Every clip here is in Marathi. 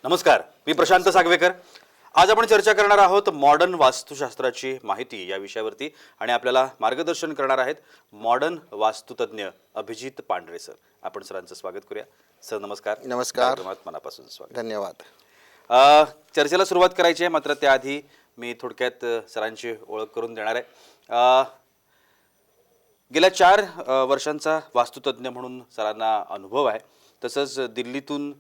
नमस्कार, मी प्रशांत सागवेकर. आज आपण चर्चा करणार आहोत मॉडर्न वास्तुशास्त्राची माहिती या विषयावरती आणि आपल्याला मार्गदर्शन करणार आहेत मॉडर्न वास्तुतज्ञ अभिजित पांढरे सर. आपण सरांचं स्वागत करूया. सर नमस्कार. नमस्कार. कार्यक्रमात मनापासून स्वागत. धन्यवाद. चर्चेला सुरुवात करायची आहे, मात्र त्याआधी मी थोडक्यात सरांची ओळख करून देणार आहे. गेल्या 4 वर्षांचा वास्तुतज्ञ म्हणून सरांना अनुभव आहे. तसंच दिल्लीतून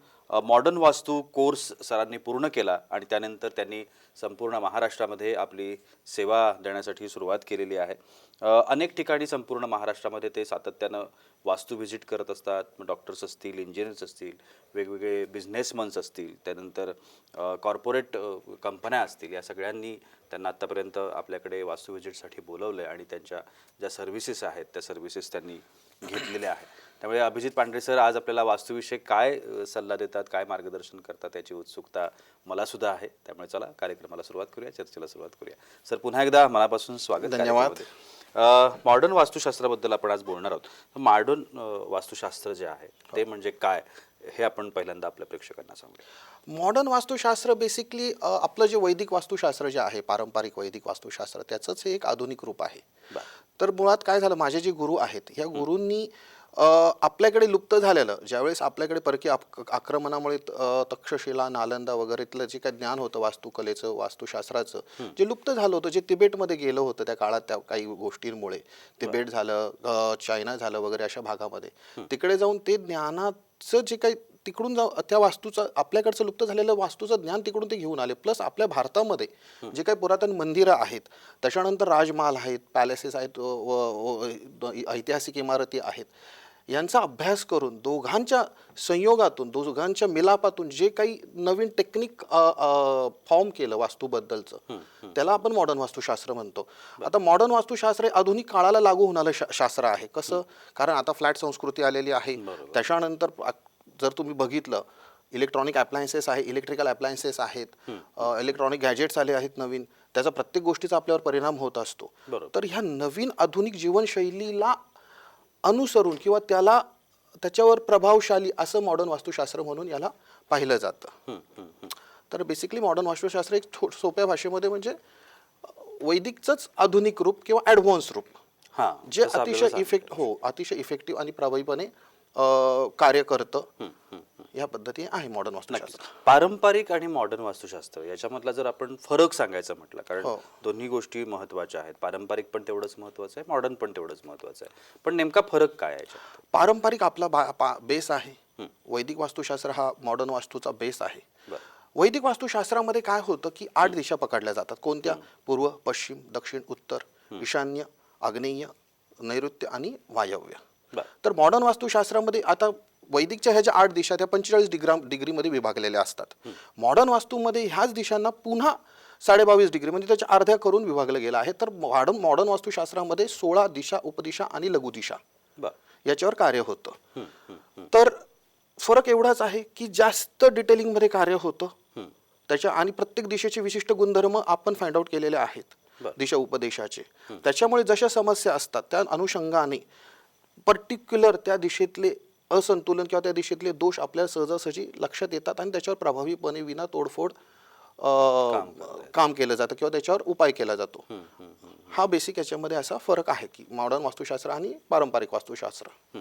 मॉडर्न वास्तू कोर्स सरांनी पूर्ण केला आणि त्यानंतर त्यांनी संपूर्ण महाराष्ट्रामध्ये आपली सेवा देण्यासाठी सुरुवात केलेली आहे. अनेक ठिकाणी संपूर्ण महाराष्ट्रामध्ये ते सातत्यानं वास्तू व्हिजिट करत असतात. डॉक्टर्स असतील, इंजिनियर्स असतील, वेगवेगळे बिझनेसमन्स असतील, त्यानंतर कॉर्पोरेट कंपन्या असतील, या सगळ्यांनी त्यांना आत्तापर्यंत आपल्याकडे वास्तू व्हिजिटसाठी बोलवलं आहे आणि त्यांच्या ज्या सर्व्हिसेस आहेत त्या सर्व्हिसेस त्यांनी घेतलेल्या आहेत. त्यामुळे अभिजित पांढरे सर आज आपल्याला वास्तूविषयी काय सल्ला देतात, काय मार्गदर्शन करतात याची उत्सुकता मला सुद्धा आहे. त्यामुळे चला कार्यक्रमाला सुरुवात करूया, चर्चेला सुरुवात करूया. सर पुन्हा एकदा मनापासून स्वागत. धन्यवाद. मॉडर्न वास्तुशास्त्राबद्दल आपण आज बोलणार आहोत. मॉडर्न वास्तुशास्त्र जे आहे ते म्हणजे काय हे आपण पहिल्यांदा आपल्या प्रेक्षकांना सांगूया. मॉडर्न वास्तुशास्त्र बेसिकली आपलं जे वैदिक वास्तुशास्त्र जे आहे, पारंपरिक वैदिक वास्तुशास्त्र, त्याचंच हे एक आधुनिक रूप आहे. तर मुळात काय झालं, माझे जे गुरु आहेत ह्या गुरूंनी आपल्याकडे लुप्त झालेलं, ज्यावेळेस आपल्याकडे परकीय आक्रमणामुळे तक्षशिला, नालंदा वगैरेतलं जे काही ज्ञान होतं वास्तुकलेचं, वास्तुशास्त्राचं, जे लुप्त झालं होतं, जे तिबेटमध्ये गेलं होतं त्या काळात, त्या काही गोष्टींमुळे, तिबेट झालं, चायना झालं वगैरे, अशा भागामध्ये तिकडे जाऊन ते ज्ञानाचं जे काही तिकडून त्या वास्तूचं, आपल्याकडचं लुप्त झालेलं वास्तूचं ज्ञान तिकडून ते घेऊन आले. प्लस आपल्या भारतामध्ये जे काही पुरातन मंदिरं आहेत, त्याच्यानंतर राजमहाल आहेत, पॅलेसेस आहेत, ऐतिहासिक इमारती आहेत, यांचा अभ्यास करून दोघांच्या संयोगातून, दोघांच्या मिलापातून जे काही नवीन टेक्निक फॉर्म केलं वास्तूबद्दलचं, त्याला आपण मॉडर्न वास्तुशास्त्र म्हणतो. आता मॉडर्न वास्तुशास्त्र हे आधुनिक काळाला लागू होणारं शास्त्र आहे. कसं, कारण आता फ्लॅट संस्कृती आलेली आहे. त्याच्यानंतर जर तुम्ही बघितलं, इलेक्ट्रॉनिक अप्लायन्सेस आहे, इलेक्ट्रिकल अप्लायन्सेस आहेत, इलेक्ट्रॉनिक गॅजेट्स आले आहेत नवीन, त्याचा प्रत्येक गोष्टीचा आपल्यावर परिणाम होत असतो. तर ह्या नवीन आधुनिक जीवनशैलीला अनुसरून किंवा त्याच्यावर प्रभावशाली असं मॉडर्न वास्तुशास्त्र म्हणून याला पाहिलं जातं. तर बेसिकली मॉडर्न वास्तुशास्त्र एक सोप्या भाषेमध्ये म्हणजे वैदिकचंच आधुनिक रूप किंवा ॲडव्हान्स रूप, जे अतिशय इफेक्टिव्ह आणि प्रभावीपणे कार्य करतं, या पद्धती आहे मॉडर्न वास्तुशास्त्र. पारंपरिक आणि मॉडर्न वास्तुशास्त्र याच्यामधला जर आपण फरक सांगायचा म्हटलं, कारण दोन्ही गोष्टी महत्त्वाच्या आहेत. पारंपरिक पण तेवढंच महत्त्वाचं आहे, मॉडर्न पण तेवढंच महत्त्वाचं आहे. पण नेमका फरक काय आहे? पारंपरिक आपला बेस आहे, वैदिक वास्तुशास्त्र हा मॉडर्न वास्तूचा बेस आहे. वैदिक वास्तुशास्त्रामध्ये काय होतं की 8 दिशा पकडल्या जातात. कोणत्या? पूर्व, पश्चिम, दक्षिण, उत्तर, ईशान्य, आग्नेय, नैऋत्य आणि वायव्य. तर मॉडर्न वास्तुशास्त्रामध्ये आता वैदिकच्या ह्या ज्या 8 दिशा त्या 45 डिग्रीमध्ये विभागलेल्या असतात. मॉडर्न वास्तूमध्ये ह्याच दिशांना पुन्हा 22.5 डिग्री म्हणजे त्याच्या अर्ध्या करून विभागलं गेलं आहे. तर मॉडर्न वास्तुशास्त्रामध्ये 16 दिशा, उपदिशा आणि लघुदिशा याच्यावर कार्य होतं. तर फरक एवढाच आहे की जास्त डिटेलिंगमध्ये कार्य होतं त्याच्या, आणि प्रत्येक दिशेचे विशिष्ट गुणधर्म आपण फाइंड आउट केलेले आहेत दिशा उपदेशाचे. त्याच्यामुळे जशा समस्या असतात त्या अनुषंगाने पर्टिक्युलर त्या दिशेतले असंतुलन किंवा त्या दिशेतले दोष आपल्याला सहजासहजी लक्षात येतात आणि त्याच्यावर प्रभावीपणे विना तोडफोड काम केलं जातं किंवा त्याच्यावर उपाय केला जातो. हा बेसिक याच्यामध्ये असा फरक आहे की मॉडर्न वास्तुशास्त्र आणि पारंपरिक वास्तुशास्त्र.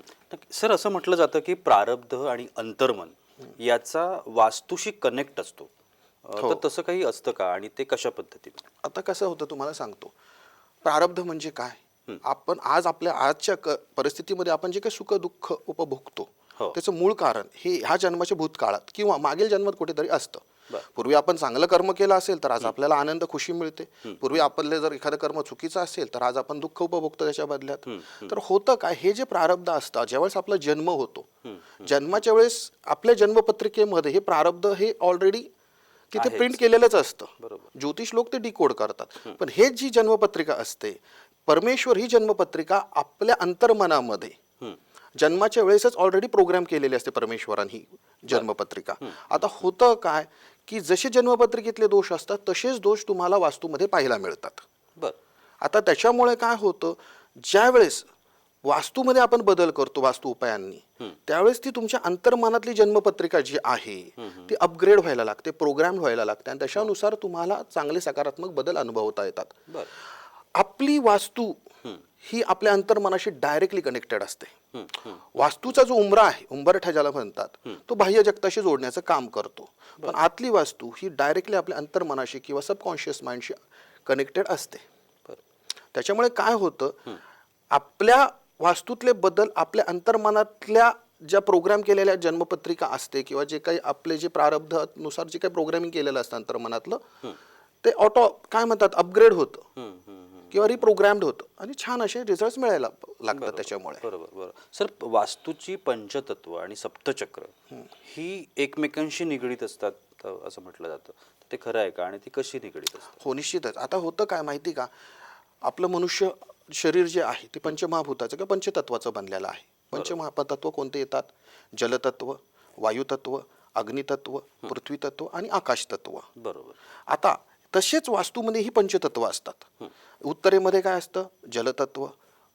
सर, असं म्हटलं जातं की प्रारब्ध आणि अंतर्मन याचा वास्तूशी कनेक्ट असतो. तर तसं काही असतं का आणि ते कशा पद्धतीने? आता कसं होतं तुम्हाला सांगतो. प्रारब्ध म्हणजे काय? आपण आज आपल्या आजच्या परिस्थितीमध्ये आपण जे काही सुख दुःख उपभोगतो त्याचं मूळ कारण हे ह्या जन्माच्या भूतकाळात किंवा मागील जन्मात कुठेतरी असतं. पूर्वी आपण चांगलं कर्म केलं असेल तर आज आपल्याला आनंद, खुशी मिळते. पूर्वी आपले जर एखादं कर्म चुकीचं असेल तर आज आपण दुःख उपभोगतो त्याच्या बदल्यात. तर होतं काय, हे जे प्रारब्ध असतं, ज्यावेळेस आपला जन्म होतो, जन्माच्या वेळेस आपल्या जन्मपत्रिकेमध्ये हे प्रारब्ध हे ऑलरेडी तिथे प्रिंट केलेलंच असतं. ज्योतिष लोक ते डिकोड करतात. पण हे जी जन्मपत्रिका असते, परमेश्वर ही जन्मपत्रिका आपल्या अंतर्मनामध्ये जन्माच्या वेळेसच ऑलरेडी प्रोग्राम केलेली असते परमेश्वरांनी ही जन्मपत्रिका. आता होतं काय की जसे जन्मपत्रिकेतले दोष असतात तसेच दोष तुम्हाला वास्तूमध्ये पाहायला मिळतात. आता त्याच्यामुळे काय होतं, ज्यावेळेस वास्तूमध्ये आपण बदल करतो वास्तू उपायांनी, त्यावेळेस ती तुमच्या अंतर्मनातली जन्मपत्रिका जी आहे ती अपग्रेड व्हायला लागते, प्रोग्राम व्हायला लागते आणि त्याच्यानुसार तुम्हाला चांगले सकारात्मक बदल अनुभवता येतात. बरं. आपली वास्तू ही आपल्या अंतर्मनाशी डायरेक्टली कनेक्टेड असते. वास्तूचा जो उंबरा आहे, उंबरठा ज्याला म्हणतात, तो बाह्य जगताशी जोडण्याचं काम करतो. पण आतली वास्तू ही डायरेक्टली आपल्या अंतर्मनाशी किंवा सबकॉन्शियस माइंडशी कनेक्टेड असते. त्याच्यामुळे काय होतं, आपल्या वास्तूतले बदल आपल्या अंतर्मनातल्या ज्या प्रोग्राम केलेल्या जन्मपत्रिका असते किंवा जे काही आपले जे प्रारब्धानुसार जे काही प्रोग्रामिंग केलेलं असतं अंतर्मनातलं, ते ऑटो काय म्हणतात अपग्रेड होतं किंवा रिप्रोग्राम्ड होतं आणि छान असे रिझल्ट मिळायला लागतात त्याच्यामुळे. बरोबर बरोबर. सर, वास्तूची पंचतत्व आणि सप्तचक्र ही एकमेकांशी निगडीत असतात असं म्हटलं जातं. ते खरं आहे का आणि ती कशी निगडीत असतात? हो, निश्चितच. आता होतं काय माहिती का, आपलं मनुष्य शरीर जे आहे ते पंचमहाभूताचं किंवा पंचतत्वाचं बनलेलं आहे. पंचमहातत्व कोणते येतात? जलतत्व, वायुतत्व, अग्नितत्व, पृथ्वीतत्व आणि आकाशतत्व. बरोबर. आता तसेच वास्तूमध्ये ही पंचतत्व असतात. उत्तरेमध्ये काय असतं? जलतत्व.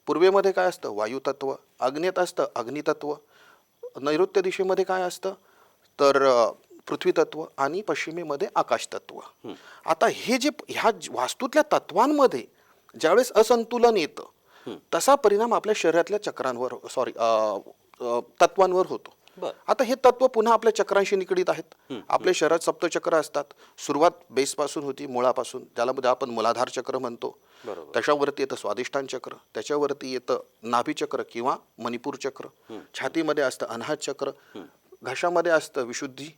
पूर्वेमध्ये काय असतं? वायुतत्व. आग्नेयेत असतं अग्नितत्व. नैऋत्य दिशेमध्ये काय असतं? तर पृथ्वीतत्व आणि पश्चिमेमध्ये आकाशतत्व. आता हे जे ह्या वास्तूतल्या तत्वांमध्ये ज्यावेळेस असंतुलन येतं तसा परिणाम आपल्या शरीरातल्या चक्रांवर तत्वांवर होतो. आता हे तत्व पुन्हा आपल्या चक्रांशी निगडीत आहेत. आपल्या शरीरात सप्तचक्र असतात. सुरुवात बेसपासून होती, मुळापासून, त्याला आपण मूलाधार चक्र म्हणतो. त्याच्यावरती येतं स्वादिष्ठान चक्र, त्याच्यावरती येतं नाभीचक्र किंवा मणिपूर चक्र, छातीमध्ये असतं अनाहत चक्र, घशामध्ये असतं विशुद्धी,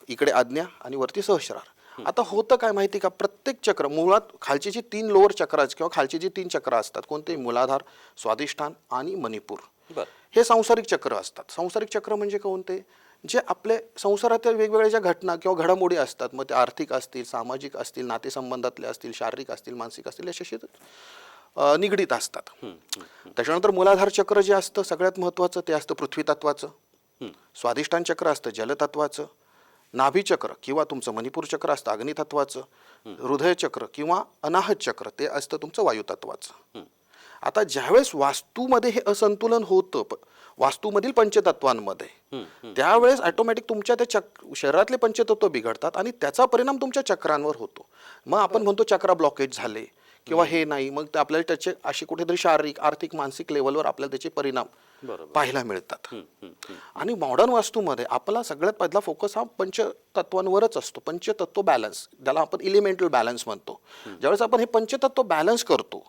इकडे आज्ञा आणि वरती सहस्रार. आता होतं काय माहिती का, प्रत्येक चक्र मुळात खालची जी 3 लोअर चक्र किंवा खालची जी 3 चक्र असतात, कोणते? मूलाधार, स्वादिष्ठान आणि मणिपूर, हे सांसारिक चक्र असतात. सांसारिक चक्र म्हणजे कोणते? जे आपले संसारातील वेगवेगळ्या ज्या घटना किंवा घडामोडी असतात, मग ते आर्थिक असतील, सामाजिक असतील, नातेसंबंधातले असतील, शारीरिक असतील, मानसिक असतील, याच्याशी निगडीत असतात. त्याच्यानंतर मूलाधार चक्र जे असतं सगळ्यात महत्त्वाचं ते असतं पृथ्वी तत्वाचं. स्वादिष्ठान चक्र असतं जलतत्वाचं. नाभीचक्र किंवा तुमचं मणिपूर चक्र असतं अग्नितत्वाचं. हृदय चक्र किंवा अनाहत चक्र ते असतं तुमचं वायुतत्वाचं. आता ज्यावेळेस वास्तूमध्ये हे असंतुलन होतं वास्तूमधील पंचतत्वांमध्ये, त्यावेळेस ऑटोमॅटिक तुमच्या त्या शरीरातले पंचतत्व बिघडतात आणि त्याचा परिणाम तुमच्या चक्रांवर होतो. मग आपण म्हणतो चक्रा ब्लॉकेज झाले किंवा हे नाही, मग ते आपल्याला त्याचे असे कुठेतरी शारीरिक, आर्थिक, मानसिक लेवलवर आपल्याला त्याचे परिणाम पाहायला मिळतात. आणि मॉडर्न वास्तूमध्ये आपला सगळ्यात पहिला फोकस हा पंचतत्वांवरच असतो. पंचतत्व बॅलन्स, ज्याला आपण इलिमेंटल बॅलन्स म्हणतो. ज्यावेळेस आपण हे पंचतत्व बॅलन्स करतो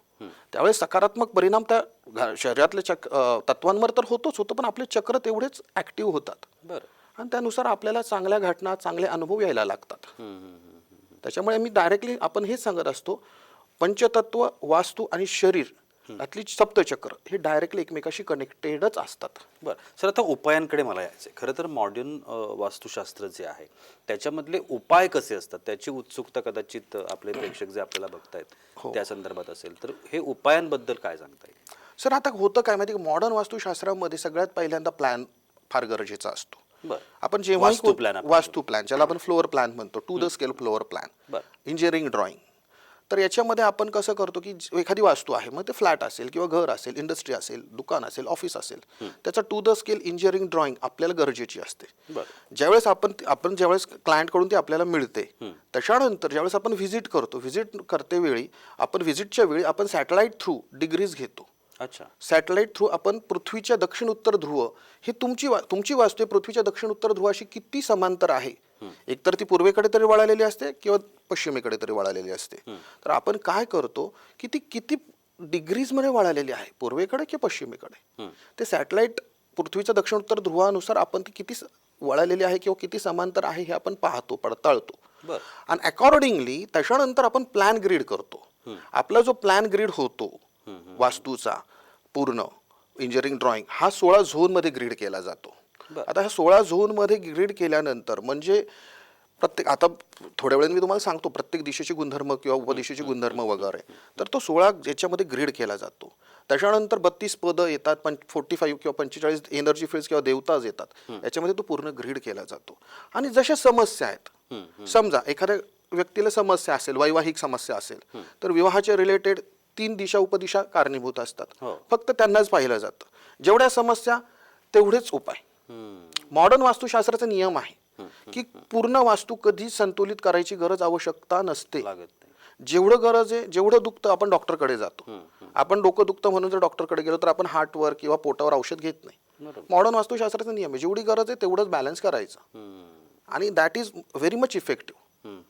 त्यावेळेस सकारात्मक परिणाम त्या शरीरातल्या तत्वांवर तर होतोच होतो, पण आपले चक्र तेवढेच ऍक्टिव्ह होतात आणि त्यानुसार आपल्याला चांगल्या घटना, चांगले अनुभव यायला लागतात. त्याच्यामुळे मी डायरेक्टली आपण हेच सांगत असतो, पंचतत्व, वास्तू आणि शरीर यातली सप्तचक्र हे डायरेक्टली एकमेकाशी कनेक्टेडच असतात. बरं सर, आता उपायांकडे मला यायचं आहे. खरं तर मॉडर्न वास्तुशास्त्र जे आहे त्याच्यामधले उपाय कसे असतात त्याची उत्सुकता कदाचित आपले प्रेक्षक जे आपल्याला बघतायत त्या संदर्भात असेल, तर हे उपायांबद्दल काय सांगता येईल? सर, आता होतं काय माहिती, मॉडर्न वास्तुशास्त्रामध्ये सगळ्यात पहिल्यांदा प्लॅन फार गरजेचा असतो. आपण जेव्हा वास्तू प्लॅन ज्याला आपण फ्लोअर प्लॅन म्हणतो, to the scale floor plan, engineering drawing, तर याच्यामध्ये आपण कसं करतो की एखादी वास्तू आहे, मग ते फ्लॅट असेल किंवा घर असेल, इंडस्ट्री असेल, दुकान असेल, ऑफिस असेल, त्याचा to the scale engineering drawing आपल्याला गरजेची असते. ज्यावेळेस आपण ज्यावेळेस क्लायंटकडून ती आपल्याला मिळते, त्याच्यानंतर ज्यावेळेस आपण व्हिजिट करतो, व्हिजिट करते वेळी आपण व्हिजिटच्या वेळी आपण सॅटेलाइट थ्रू डिग्रीज घेतो. सॅटेलाइट थ्रू आपण पृथ्वीच्या दक्षिण उत्तर ध्रुव, ही तुमची वास्तू पृथ्वीच्या दक्षिण उत्तर ध्रुवाशी किती समांतर आहे, एकतर ती पूर्वेकडे तरी वळालेली असते किंवा पश्चिमेकडे तरी वळालेली असते. तर आपण काय करतो की ती किती डिग्रीज मध्ये वळालेली आहे, पूर्वेकडे किंवा पश्चिमेकडे, ते सॅटेलाइट पृथ्वीच्या दक्षिण उत्तर ध्रुवानुसार आपण ती किती वळालेली आहे किंवा किती समांतर आहे हे आपण पाहतो, पडताळतो. आणि अकॉर्डिंगली त्याच्यानंतर आपण प्लॅन ग्रीड करतो. आपला जो प्लॅन ग्रीड होतो वास्तूचा पूर्ण इंजिनिअरिंग ड्रॉइंग हा 16 झोन मध्ये ग्रीड केला जातो. आता ह्या 16 झोन मध्ये ग्रीड केल्यानंतर म्हणजे प्रत्येक, आता थोड्या वेळाने मी तुम्हाला सांगतो प्रत्येक दिशेचे गुणधर्म किंवा उपदिशेचे गुणधर्म वगैरे, तर तो 16 याच्यामध्ये ग्रीड केला जातो. त्याच्यानंतर 32 पदं येतात, 45 किंवा 45 एनर्जी फील्ड्स किंवा देवताज येतात, याच्यामध्ये तो पूर्ण ग्रीड केला जातो. आणि जशा समस्या आहेत, समजा एखाद्या व्यक्तीला समस्या असेल, वैवाहिक समस्या असेल, तर विवाहाच्या रिलेटेड 3 दिशा उपदिशा कारणीभूत असतात. हो. फक्त त्यांनाच पाहिलं जातं. जेवढ्या समस्या तेवढेच उपाय. मॉडर्न वास्तुशास्त्राचा नियम आहे की पूर्ण वास्तू कधी संतुलित करायची गरज आवश्यकता नसते. लागत नाही. जेवढं गरज आहे, जेवढं दुखतं आपण डॉक्टरकडे जातो. आपण डोकं दुखतं म्हणून जर डॉक्टरकडे गेलो तर आपण हार्टवर किंवा पोटावर औषध घेत नाही. बरोबर. मॉडर्न वास्तुशास्त्राचा नियम आहे, जेवढी गरज आहे तेवढंच बॅलन्स करायचं आणि that is very much effective.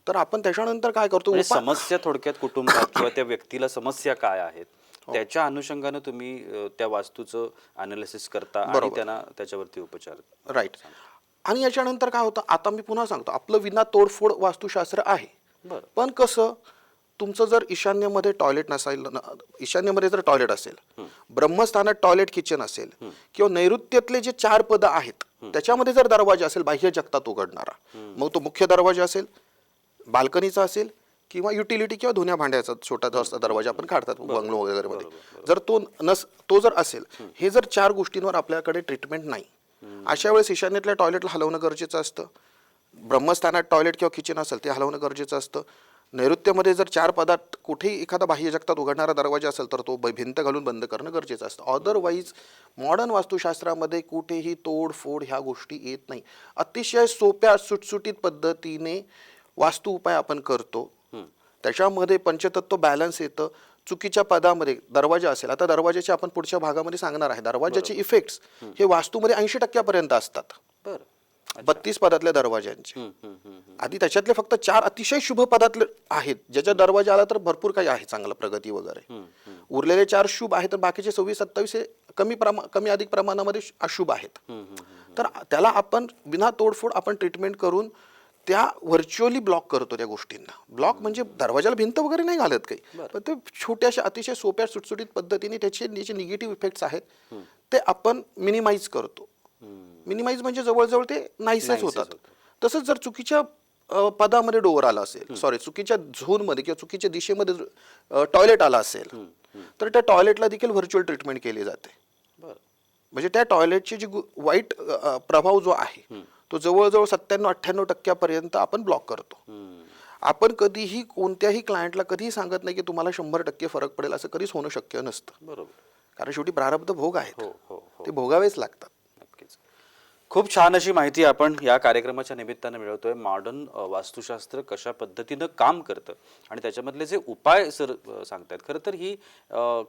तर आपण त्याच्यानंतर काय करतो, म्हणजे समस्या थोडक्यात कुटुंबात किंवा त्या व्यक्तीला समस्या काय आहेत त्याच्या अनुषंगाने तुम्ही त्या वास्तूचं अनालिसिस करता आणि त्यांना त्याच्यावरती उपचार. राईट. आणि याच्यानंतर काय होतं, आता मी पुन्हा सांगतो, आपलं विना तोडफोड वास्तुशास्त्र आहे. बरं. पण कसं, तुमचं जर ईशान्येमध्ये टॉयलेट नसेल, ईशान्येमध्ये जर टॉयलेट असेल, ब्रह्मस्थानात टॉयलेट किचन असेल, किंवा नैऋत्यातले जे 4 पद आहेत त्याच्यामध्ये जर दरवाजा असेल बाह्य जगतात उघडणारा, मग तो मुख्य दरवाजा असेल, बाल्कनीचा असेल, किंवा युटिलिटी किंवा धुण्या भांड्याचा छोटा दरवाजा आपण काढतात बंगलो वगैरे मध्ये, जर तो जर असेल, हे जर 4 गोष्टींवर आपल्याकडे ट्रीटमेंट नाही, अशा वेळेस ईशान्येतल्या टॉयलेटला हलवणं गरजेचं असतं. ब्रह्मस्थानात टॉयलेट किंवा किचन असेल ते हलवणं गरजेचं असतं. नैऋत्यमध्ये जर 4 पदात कुठेही एखादा बाह्य जगतात उघडणारा दरवाजा असेल तर तो भिंत घालून बंद करणं गरजेचं असतं. अदरवाईज मॉडर्न वास्तुशास्त्रामध्ये कुठेही तोडफोड ह्या गोष्टी येत नाही. अतिशय सोप्या सुटसुटीत पद्धतीने वास्तु उपाय आपण करतो. त्याच्यामध्ये पंचतत्व बॅलन्स येतं. चुकीच्या पदामध्ये दरवाजा असेल, आता दरवाजाचे आपण पुढच्या भागामध्ये सांगणार आहे, दरवाजाचे इफेक्ट्स हे वास्तूमध्ये 80% असतात. बरं. 32 पदातल्या दरवाजांचे. आधी त्याच्यातले फक्त 4 अतिशय शुभ पदातले आहेत, ज्याच्या दरवाजा आला तर भरपूर काही आहे, चांगलं प्रगती वगैरे. उरलेले 4 शुभ आहेत, तर बाकीचे 26-27 हे कमी अधिक प्रमाणामध्ये अशुभ आहेत. तर त्याला आपण बिना तोडफोड आपण ट्रीटमेंट करून त्या व्हर्च्युअली ब्लॉक करतो त्या गोष्टींना. ब्लॉक म्हणजे दरवाजाला भिंत वगैरे नाही घालत काही, पण ते छोट्याशा अतिशय सोप्या सुटसुटीत पद्धतीने त्याचे जे निगेटिव्ह इफेक्ट्स आहेत ते आपण मिनिमाइज करतो. मिनिमाइज म्हणजे जवळजवळ ते नाहीसेच होतात. तसंच जर चुकीच्या पदामध्ये डोअर आला असेल, चुकीच्या झोनमध्ये किंवा चुकीच्या दिशेमध्ये टॉयलेट आला असेल, तर त्या टॉयलेटला देखील व्हर्च्युअल ट्रीटमेंट केली जाते. म्हणजे त्या टॉयलेटची जी वाईट प्रभाव जो आहे तो जवळजवळ 97-98% आपण ब्लॉक करतो. आपण कधीही कोणत्याही क्लायंटला कधीही सांगत नाही की तुम्हाला 100% फरक पडेल, असं कधीच होणं शक्य नसतं. बरोबर. कारण शेवटी प्रारब्ध भोग आहेत, हो. ते भोगावेच लागतात. नक्कीच. खूप छान अशी माहिती आपण या कार्यक्रमाच्या निमित्तानं मिळवतोय. मॉडर्न वास्तुशास्त्र कशा पद्धतीनं काम करतं आणि त्याच्यामधले जे उपाय सर सांगतायत, खरं तर ही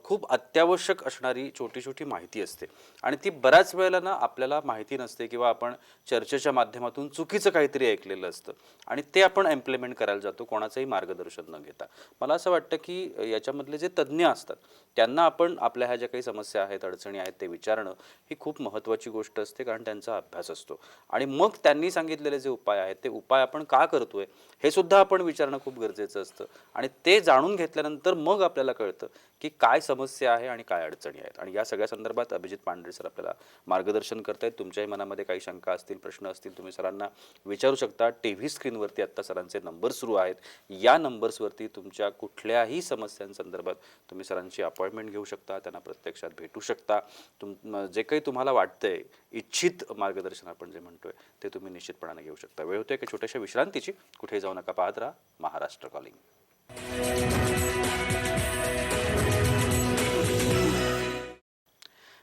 खूप अत्यावश्यक असणारी छोटी छोटी माहिती असते आणि ती बऱ्याच वेळेला ना आपल्याला माहिती नसते किंवा आपण चर्चेच्या माध्यमातून चुकीचं काहीतरी ऐकलेलं असतं आणि ते आपण इम्प्लिमेंट करायला जातो कोणाचंही मार्गदर्शन न घेता. मला असं वाटतं की याच्यामधले जे तज्ज्ञ असतात त्यांना आपण आपल्या ह्या ज्या काही समस्या आहेत, अडचणी आहेत ते विचारणं ही खूप महत्त्वाची गोष्ट असते, कारण त्यांचा अभ्यास असतो आणि मग त्यांनी सांगितलेले जे उपाय आहेत ते उपाय आपण का करतोय हे सुद्धा आपण विचारणं खूप गरजेचं असतं आणि ते जाणून घेतल्यानंतर मग आपल्याला कळतं की काय समस्या आहे आणि काय अडचणी आहेत. आणि या सगळ्या संदर्भात अभिजित पांढरे सर आपल्याला मार्गदर्शन करतायत. तुमच्याही मनामध्ये काही शंका असतील, प्रश्न असतील, तुम्ही सरांना विचारू शकता. टीव्ही स्क्रीनवरती आत्ता सरांचे नंबर सुरू आहेत. या नंबर्सवरती तुमच्या कुठल्याही समस्यांसंदर्भात तुम्ही सरांची अपॉइंटमेंट घेऊ शकता, त्यांना प्रत्यक्षात भेटू शकता. जे काही तुम्हाला वाटतंय, इच्छित मार्गदर्शन आपण जे म्हणतोय ते तुम्ही निश्चितपणाने घेऊ शकता. वेळ होते एका छोट्याशा विश्रांतीची. कुठेही जाऊ नका, पाहत राहा महाराष्ट्र कॉलिंग.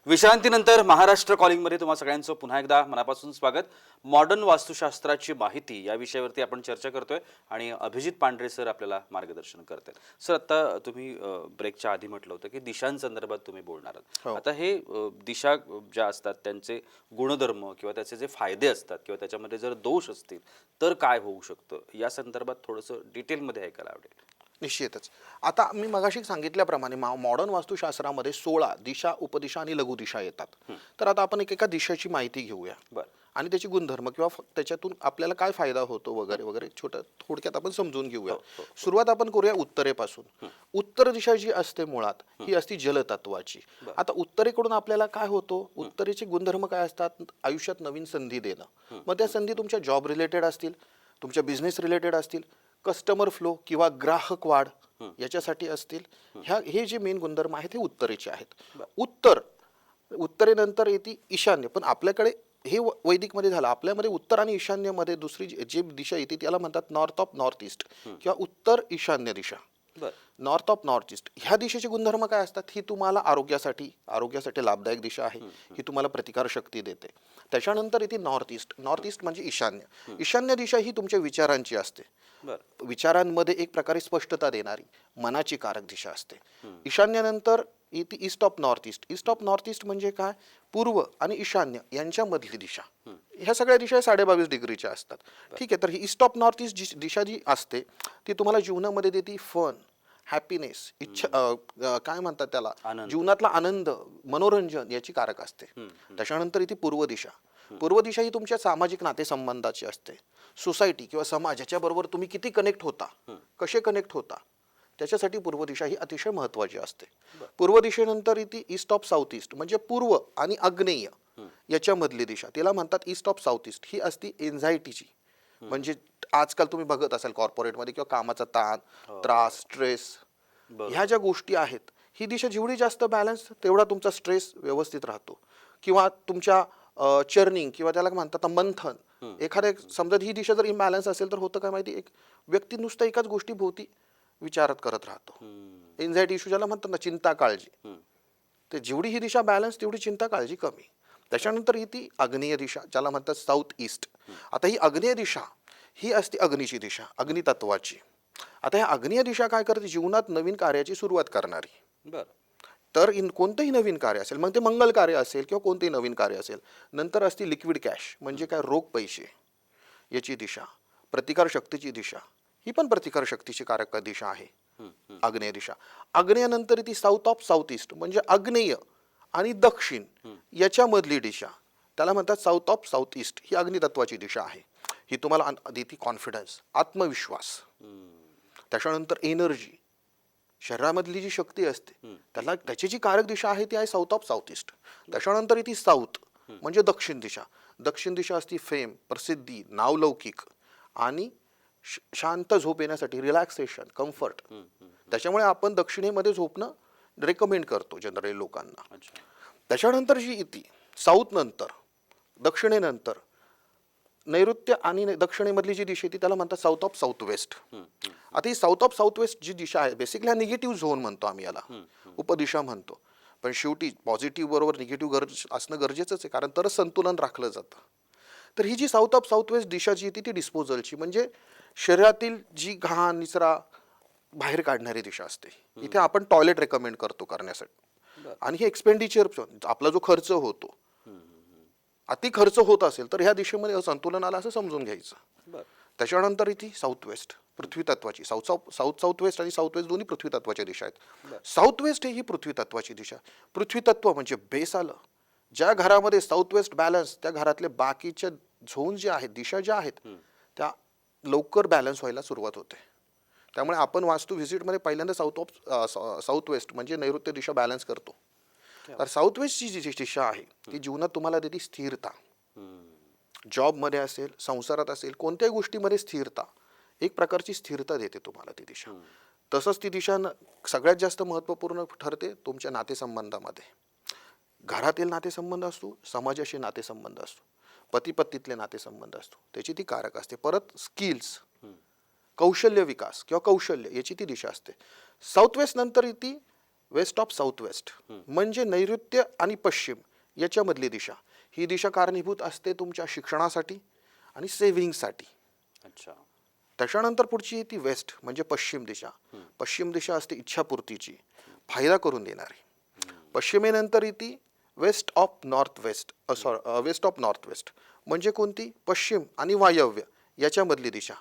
विश्रांतीनंतर महाराष्ट्र कॉलिंगमध्ये तुम्हा सगळ्यांचं पुन्हा एकदा मनापासून स्वागत. मॉडर्न वास्तुशास्त्राची माहिती या विषयावरती आपण चर्चा करतोय आणि अभिजित पांढरे सर आपल्याला मार्गदर्शन करतात. सर, आता तुम्ही ब्रेकच्या आधी म्हटलं होतं की दिशांसंदर्भात तुम्ही बोलणार आहात. आता हे दिशा ज्या असतात त्यांचे गुणधर्म किंवा त्याचे जे फायदे असतात किंवा त्याच्यामध्ये जर दोष असतील तर काय होऊ शकतं, या संदर्भात थोडंसं डिटेलमध्ये ऐकायला आवडेल. निश्चितच. आता मी मगाशी सांगितल्याप्रमाणे मॉडर्न वास्तुशास्त्रामध्ये 16 दिशा, उपदिशा आणि लघुदिशा येतात. तर आता आपण एका दिशेची माहिती घेऊया आणि त्याची गुणधर्म किंवा त्याच्यातून आपल्याला काय फायदा होतो वगैरे वगैरे थोडक्यात आपण समजून घेऊया. सुरुवात आपण करूया उत्तरेपासून. उत्तर दिशा जी असते मुळात ही असते जलतत्वाची. आता उत्तरेकडून आपल्याला काय होतो, उत्तरेचे गुणधर्म काय असतात, आयुष्यात नवीन संधी देणं. मग त्या संधी तुमच्या जॉब रिलेटेड असतील, तुमच्या बिझनेस रिलेटेड असतील, कस्टमर फ्लो किंवा ग्राहक वाढ याच्यासाठी असतील. हे जे मेन गुणधर्म आहेत हे उत्तरेचे आहेत. उत्तरेनंतर येते ईशान्य. पण आपल्याकडे हे वैदिकमध्ये झालं, आपल्यामध्ये उत्तर आणि ईशान्यमध्ये दुसरी जी दिशा येते त्याला म्हणतात नॉर्थ ऑफ नॉर्थ ईस्ट किंवा उत्तर ईशान्य दिशा. बर. नॉर्थ ऑफ नॉर्थ ईस्ट ह्या दिशेचे गुणधर्म काय असतात? ही तुम्हाला आरोग्यासाठी लाभदायक दिशा आहे. ही तुम्हाला प्रतिकारशक्ती देते. त्याच्यानंतर येते नॉर्थ ईस्ट म्हणजे ईशान्य दिशा ही तुमच्या विचारांची असते. बर. विचारांमध्ये एक प्रकारे स्पष्टता देणारी मनाची कारक दिशा असते. ईशान्यानंतर इथे ईस्ट ऑफ नॉर्थ ईस्ट म्हणजे काय? पूर्व आणि ईशान्य यांच्यामधली दिशा. ह्या सगळ्या दिशा 22.5 डिग्रीच्या असतात. ठीक आहे. तर ही ईस्ट ऑफ नॉर्थ ईस्ट दिशा जी असते ती तुम्हाला जीवनामध्ये देते फन, हॅपीनेस, काय म्हणतात त्याला, आनंद. जीवनातला आनंद, मनोरंजन याची कारक असते. त्याच्यानंतर इथे पूर्व दिशा ही तुमच्या सामाजिक नातेसंबंधाची असते. सोसायटी किंवा समाज याच्याबरोबर तुम्ही किती कनेक्ट होता, कसे कनेक्ट होता, त्याच्यासाठी पूर्व दिशा ही अतिशय महत्त्वाची असते. पूर्व दिशेनंतर इथे ईस्ट ऑफ साऊथ ईस्ट म्हणजे पूर्व आणि आग्नेय याच्यामधली दिशा, तिला म्हणतात ईस्ट ऑफ साऊथ ईस्ट. ही असती एन्झायटीची, म्हणजे आजकाल तुम्ही बघत असाल कॉर्पोरेटमध्ये किंवा कामाचा ताण, त्रास, स्ट्रेस, ह्या ज्या गोष्टी आहेत, ही दिशा जेवढी जास्त बॅलन्स तेवढा तुमचा स्ट्रेस व्यवस्थित राहतो. किंवा तुमच्या चर्निंग किंवा त्याला म्हणतात मंथन, एखाद्या समजा ही दिशा जर इम्बॅलन्स असेल तर होतं काय माहिती, एक व्यक्ती नुसतं एकाच गोष्टीभोवती विचारात करत राहतो. एन्झायटी इश्यू ज्याला म्हणतात ना, चिंता काळजी, ते जेवढी ही दिशा बॅलन्स तेवढी चिंता काळजी कमी. त्याच्यानंतर ही ती आग्नेय दिशा ज्याला म्हणतात साऊथ ईस्ट. आता ही आग्नेय दिशा ही असते अग्नीची दिशा, अग्नितत्वाची. आता ह्या आग्नेय दिशा काय करते? जीवनात नवीन कार्याची सुरुवात करणारी. बर. तर कोणतंही नवीन कार्य असेल, मग ते मंगल कार्य असेल किंवा कोणतेही नवीन कार्य असेल. नंतर असते लिक्विड कॅश म्हणजे काय, रोख पैसे याची दिशा. प्रतिकार शक्तीची दिशा ही पण प्रतिकार शक्तीची कारक दिशा आहे आग्नेय दिशा. आग्नेयानंतर ती साऊथ ऑफ साऊथ ईस्ट म्हणजे आग्नेय आणि दक्षिण याच्यामधली दिशा, त्याला म्हणतात साऊथ ऑफ साऊथ ईस्ट. ही अग्नितत्वाची दिशा आहे. ही तुम्हाला देते कॉन्फिडन्स, आत्मविश्वास. त्याच्यानंतर एनर्जी, शरीरामधली जी शक्ती असते त्याची जी कारक दिशा आहे ती आहे साऊथ ऑफ साऊथ ईस्ट. त्याच्यानंतर ती साऊथ म्हणजे दक्षिण दिशा असती फेम, प्रसिद्धी, नावलौकिक आणि शांत झोप येण्यासाठी, रिलॅक्सेशन, कम्फर्ट. त्याच्यामुळे आपण दक्षिणेमध्ये झोपणं रेकमेंड करतो जनरली लोकांना. त्याच्यानंतर जी येते साऊथ नंतर, दक्षिणेनंतर नैऋत्य आणि दक्षिणेमधली जी दिशा येते त्याला म्हणतात साऊथ ऑफ साऊथ वेस्ट. आता ही साऊथ ऑफ साऊथ वेस्ट जी दिशा आहे, बेसिकली हा निगेटिव्ह झोन म्हणतो आम्ही याला, उपदिशा म्हणतो. पण शेवटी पॉझिटिव्ह बरोबर निगेटिव्ह असणं गरजेचंच आहे, कारण तरच संतुलन राखलं जातं. तर ही जी साऊथ ऑफ साऊथ वेस्ट दिशा जी येते ती डिस्पोजलची म्हणजे शरीरातील जी घाण निचरा बाहेर काढणारी दिशा असते. इथे आपण टॉयलेट रेकमेंड करतो करण्यासाठी. आणि हे एक्सपेंडिचर, आपला जो खर्च होतो, अति खर्च होत असेल तर ह्या दिशेमध्ये असंतुलन आलं असं समजून घ्यायचं. त्याच्यानंतर इथे साऊथ वेस्ट पृथ्वी तत्वाची, साऊथ वेस्ट आणि साऊथ वेस्ट दोन्ही पृथ्वी तत्वाच्या दिशा आहेत. साऊथ वेस्ट ही पृथ्वी तत्वाची दिशा. पृथ्वी तत्व म्हणजे बेस आलं. ज्या घरामध्ये साऊथ वेस्ट बॅलन्स, त्या घरातले बाकीच्या झोन जे आहेत, दिशा ज्या आहेत, त्या लवकर बॅलन्स व्हायला सुरुवात होते. त्यामुळे आपण वास्तू व्हिजिटमध्ये पहिल्यांदा साऊथ वेस्ट म्हणजे नैऋत्य दिशा बॅलन्स करतो. तर साऊथ वेस्टची जी दिशा आहे ती जीवनात तुम्हाला देते स्थिरता. जॉबमध्ये असेल, संसारात असेल, कोणत्याही गोष्टीमध्ये स्थिरता, एक प्रकारची स्थिरता देते तुम्हाला ती दिशा. तसंच ती दिशा सगळ्यात जास्त महत्त्वपूर्ण ठरते तुमच्या नातेसंबंधामध्ये. घरातील नातेसंबंध असतो, समाजाशी नातेसंबंध असतो, पतीपत्नीतले नातेसंबंध असतो, त्याची ती कारक असते. परत स्किल्स, कौशल्य विकास किंवा कौशल्य याची ती दिशा असते. साऊथ वेस्ट नंतर ती वेस्ट ऑफ साऊथ वेस्ट म्हणजे नैऋत्य आणि पश्चिम याच्यामधली दिशा. ही दिशा कारणीभूत असते तुमच्या शिक्षणासाठी आणि सेव्हिंगसाठी. अच्छा. त्याच्यानंतर पुढची ती वेस्ट म्हणजे पश्चिम दिशा असते इच्छापूर्तीची, फायदा करून देणारी. पश्चिमेनंतर ती वेस्ट ऑफ नॉर्थ वेस्ट म्हणजे कोणती? पश्चिम आणि वायव्य याच्यामधली दिशा.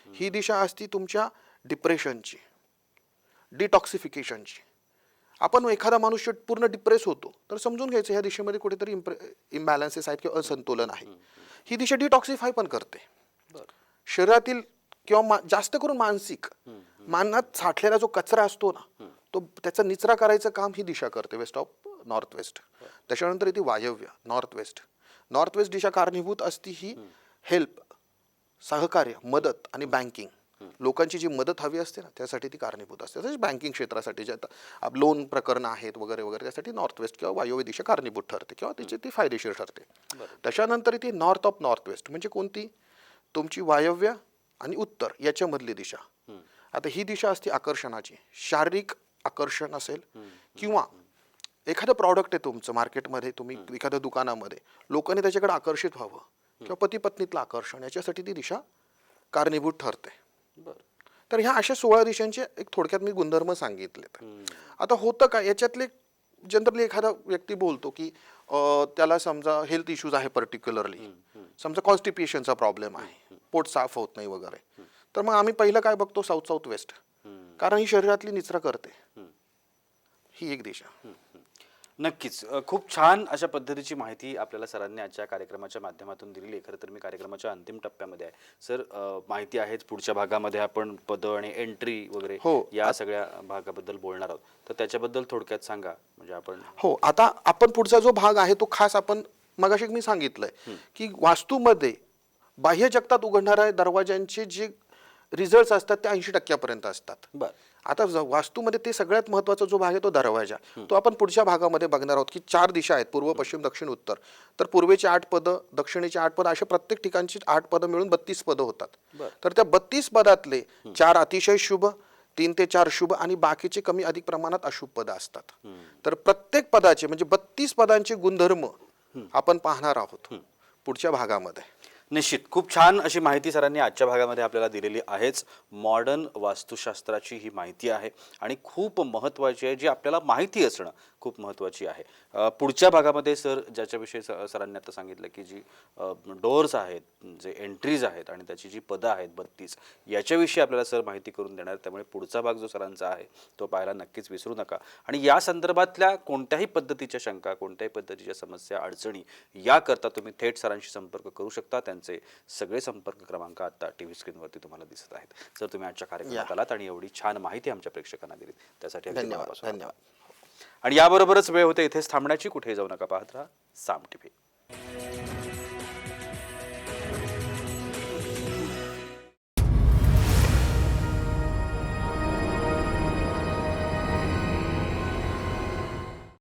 ही दिशा असती तुमच्या डिप्रेशनची, डिटॉक्सिफिकेशनची. आपण एखादा मनुष्य पूर्ण डिप्रेस होतो तर समजून घ्यायचं ह्या दिशेमध्ये कुठेतरी इम्बॅलन्सेस आहेत किंवा असंतुलन आहे. ही दिशा डिटॉक्सिफाय पण करते शरीरातील किंवा जास्त करून मानसिक, मनात साठलेला जो कचरा असतो ना, तो त्याचा निचरा करायचं काम ही दिशा करते, वेस्ट ऑफ नॉर्थ वेस्ट. त्याच्यानंतर ती वायव्य नॉर्थ वेस्ट दिशा कारणीभूत असती ही हेल्प, सहकार्य, मदत आणि बँकिंग. लोकांची जी मदत हवी असते ना त्यासाठी ती कारणीभूत असते. तसेच बँकिंग क्षेत्रासाठी जे आता लोन प्रकरणं आहेत वगैरे वगैरे त्यासाठी नॉर्थ वेस्ट किंवा वायव्य दिशा कारणीभूत ठरते किंवा त्याची ती फायदेशीर ठरते. त्याच्यानंतर ती नॉर्थ ऑफ नॉर्थ वेस्ट म्हणजे कोणती? तुमची वायव्य आणि उत्तर याच्यामधली दिशा. आता ही दिशा असते आकर्षणाची, शारीरिक आकर्षण असेल किंवा एखादं प्रॉडक्ट आहे तुमचं मार्केटमध्ये, तुम्ही एखाद्या दुकानामध्ये, लोकांनी त्याच्याकडे आकर्षित व्हावं किंवा पती पत्नीतलं आकर्षण, याच्यासाठी ती दिशा कारणीभूत ठरते. बरं. तर ह्या अशा 16 दिशांचे एक थोडक्यात मी गुणधर्म सांगितलेत. आता होतं काय याच्यातले, जनरली एखादा व्यक्ती बोलतो की त्याला समजा हेल्थ इश्यूज आहे पर्टिक्युलरली, समजा कॉन्स्टिपेशनचा प्रॉब्लेम आहे, पोट साफ होत नाही वगैरे, तर मग आम्ही पहिलं काय बघतो, साऊथ वेस्ट, कारण ही शरीरातली निचरा करते, ही एक दिशा. नक्कीच. खूप छान अशा पद्धतीची माहिती आपल्याला सरांनी आजच्या कार्यक्रमाच्या माध्यमातून दिलेली आहे. खरं तर मी कार्यक्रमाच्या अंतिम टप्प्यामध्ये आहे. सर, माहिती आहेच, पुढच्या भागामध्ये आपण पदं आणि एंट्री वगैरे या सगळ्या भागाबद्दल बोलणार आहोत. तर त्याच्याबद्दल थोडक्यात सांगा, म्हणजे आपण. हो, आता आपण पुढचा जो भाग आहे तो खास आपण मगाशी मी सांगितलंय की वास्तूमध्ये बाह्य जगतात उघडणाऱ्या दरवाजांचे जे रिझल्ट असतात ते 80% असतात. बरं. आता वास्तूमध्ये ते सगळ्यात महत्वाचा जो भाग आहे तो दरवाजा, तो आपण पुढच्या भागामध्ये बघणार आहोत की 4 दिशा आहेत, पूर्व, पश्चिम, दक्षिण, उत्तर. तर पूर्वेची 8 पदं, दक्षिणेची 8 पदं, अशा प्रत्येक ठिकाणची 8 पदं मिळून 32 पदं होतात. तर त्या 32 पदातले 4 अतिशय शुभ, 3 ते 4 शुभ आणि बाकीचे कमी अधिक प्रमाणात अशुभ पदं असतात. तर प्रत्येक पदाचे म्हणजे 32 पदांचे गुणधर्म आपण पाहणार आहोत पुढच्या भागामध्ये. निश्चित. खूप छान अशी माहिती सरांनी आजच्या भागामध्ये आपल्याला दिलेली आहेच. मॉडर्न वास्तुशास्त्राची ही माहिती आहे आणि खूप महत्त्वाची आहे, जी आपल्याला माहिती असणं खूप महत्त्वाची आहे. पुढच्या भागामध्ये सर ज्याच्याविषयी सरांनी आता सांगितलं की जी डोअर्स आहेत, जे एंट्रीज आहेत आणि त्याची जी पदं आहेत 32, याच्याविषयी आपल्याला सर माहिती करून देणार. त्यामुळे पुढचा भाग जो सरांचा आहे तो पाहायला नक्कीच विसरू नका. आणि या संदर्भातल्या कोणत्याही पद्धतीच्या शंका, कोणत्याही पद्धतीच्या समस्या, अडचणी याकरता तुम्ही थेट सरांशी संपर्क करू शकता. त्यांचे सगळे संपर्क क्रमांक आता टीव्ही स्क्रीनवरती तुम्हाला दिसत आहेत. सर, तुम्ही आजच्या कार्यक्रमात आलात आणि एवढी छान माहिती आमच्या प्रेक्षकांना दिली त्यासाठी धन्यवाद. आणि याबरोबरच वेळ होते इथेच थांबण्याची. कुठेही जाऊ नका, पाहत राहा साम टीव्ही.